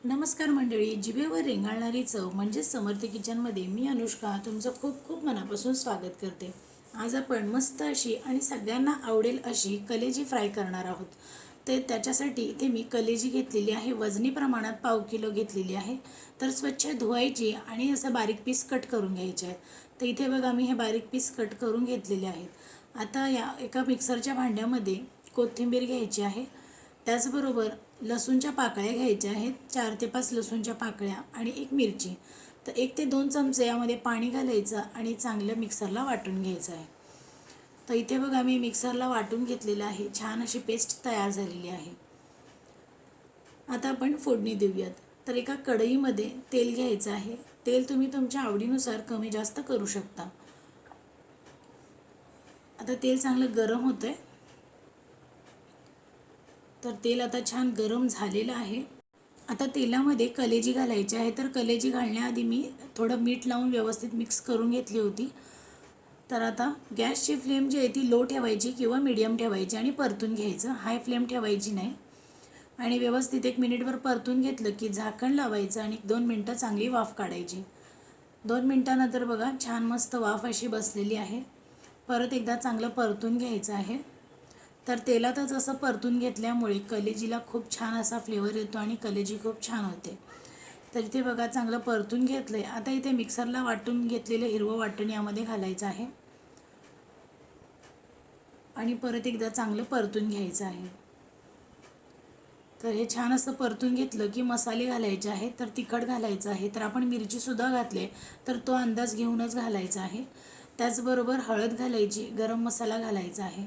नमस्कार मंडळी, जिभेवर रेंगाळणारी चव म्हणजेच समर्थ किचनमध्ये मी अनुष्का तुमचं खूप खूप मनापासून स्वागत करते। आज आपण मस्त अशी आणि सगळ्यांना आवडेल अशी कलेजी फ्राय करणार आहोत। ते त्याच्यासाठी इथे मी कलेजी घेतलेली आहे, वजनी प्रमाणात पाव किलो घेतलेली आहे। तर स्वच्छ धुवायची आणि असं बारीक पीस कट करून घ्यायचे आहेत। तर इथे बघा मी हे बारीक पीस कट करून घेतलेले आहेत। आता या एका मिक्सरच्या भांड्यामध्ये कोथिंबीर घ्यायची आहे, त्याचबरोबर लसूणच्या पाकळ्या घ्यायच्या आहेत, 4 ते 5 लसूणच्या पाकळ्या आणि एक मिरची। तर 1 ते 2 चमचे यामध्ये पाणी घालायचं आणि चांगलं मिक्सरला वाटून घ्यायचं आहे। तर इथे बघा मी मिक्सरला वाटून घेतलेलं आहे, छान अशी पेस्ट तयार झालेली आहे। आता आपण फोडणी देऊयात। तर एका कढईमध्ये तेल घ्यायचं आहे, तेल तुम्ही तुमच्या आवडीनुसार कमी जास्त करू शकता। आता तेल चांगलं गरम होतंय, तर तेल आता छान गरम झालेलं आहे। आता तेलामध्ये कलेजी घालायची आहे, तर कलेजी घालण्याआधी मी थोडं मीठ लावून व्यवस्थित मिक्स करून घेतली होती। तर आता गॅसची फ्लेम जी आहे ती लो ठेवायची किंवा मीडियम ठेवायची आणि परतून घ्यायचं, हाय फ्लेम ठेवायची नाही। आणि व्यवस्थित 1 मिनिटभर परतून घेतलं की झाकण लावायचं आणि 2 मिनटं चांगली वाफ काढायची। 2 मिनटानंतर बघा छान मस्त वाफ अशी बसलेली आहे। परत एकदा चांगलं परतून घ्यायचं आहे। तर तेलातच असं परतून घेतल्यामुळे कलेजीला खूप छान असा फ्लेवर येतो आणि कलेजी खूप छान होते। तर इथे बघा चांगलं परतून घेतलं आहे। आता इथे मिक्सरला वाटून घेतलेलं हिरवं वाटण यामध्ये घालायचं आहे आणि परत एकदा चांगलं परतून घ्यायचं आहे। तर हे छान असं परतून घेतलं की मसाले घालायचे आहेत। तर तिखट घालायचं आहे, तर आपण मिरचीसुद्धा घातले तर तो अंदाज घेऊनच घालायचा आहे। त्याचबरोबर हळद घालायची, गरम मसाला घालायचा आहे।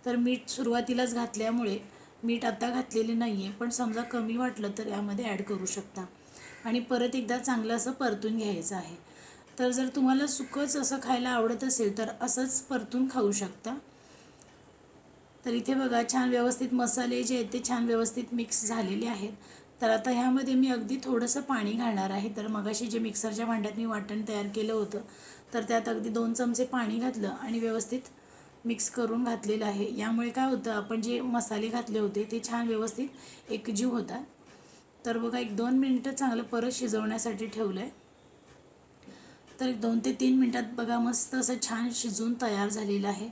तर मीठ सुरुवातीलाच घातल्यामुळे मीठ आता घातलेले नाही आहे, पण समजा कमी वाटलं तर यामध्ये ॲड करू शकता। आणि परत एकदा चांगलं असं परतून घ्यायचं आहे। तर जर तुम्हाला सुकंच असं खायला आवडत असेल तर असंच परतून खाऊ शकता। तर इथे बघा छान व्यवस्थित मसाले जे आहेत ते छान व्यवस्थित मिक्स झालेले आहेत। तर आता ह्यामध्ये मी अगदी थोडंसं पाणी घालणार आहे। तर मगाशी जे मिक्सरच्या भांड्यात मी वाटण तयार केलं होतं, तर त्यात अगदी 2 चमचे पाणी घातलं आणि व्यवस्थित मिक्स करून घातलेलं आहे। यामुळे काय होतं, आपण जे मसाले घातले होते ते छान व्यवस्थित एकजीव होतात। तर बघा 1-2 मिनिटं चांगलं परत शिजवण्यासाठी ठेवलं आहे। तर 2 ते 3 मिनिटात बघा मस्त असं छान शिजून तयार झालेलं आहे।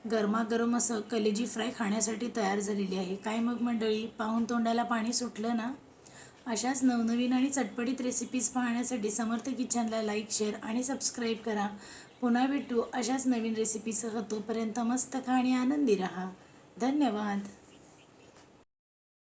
गरमागरम असं कलेजी फ्राय खाण्यासाठी तयार झालेली आहे। काय मग मंडळी, पाहून तोंडाला पाणी सुटलं ना? अशाच नवनवीन आणि चटपटीत रेसिपीज पाहण्यासाठी समर्थ किचनला लाईक, शेअर आणि सबस्क्राईब करा। पुन्हा भेटू अशाच नवीन रेसिपीसह, तोपर्यंत मस्त खा आणि आनंदी रहा। धन्यवाद।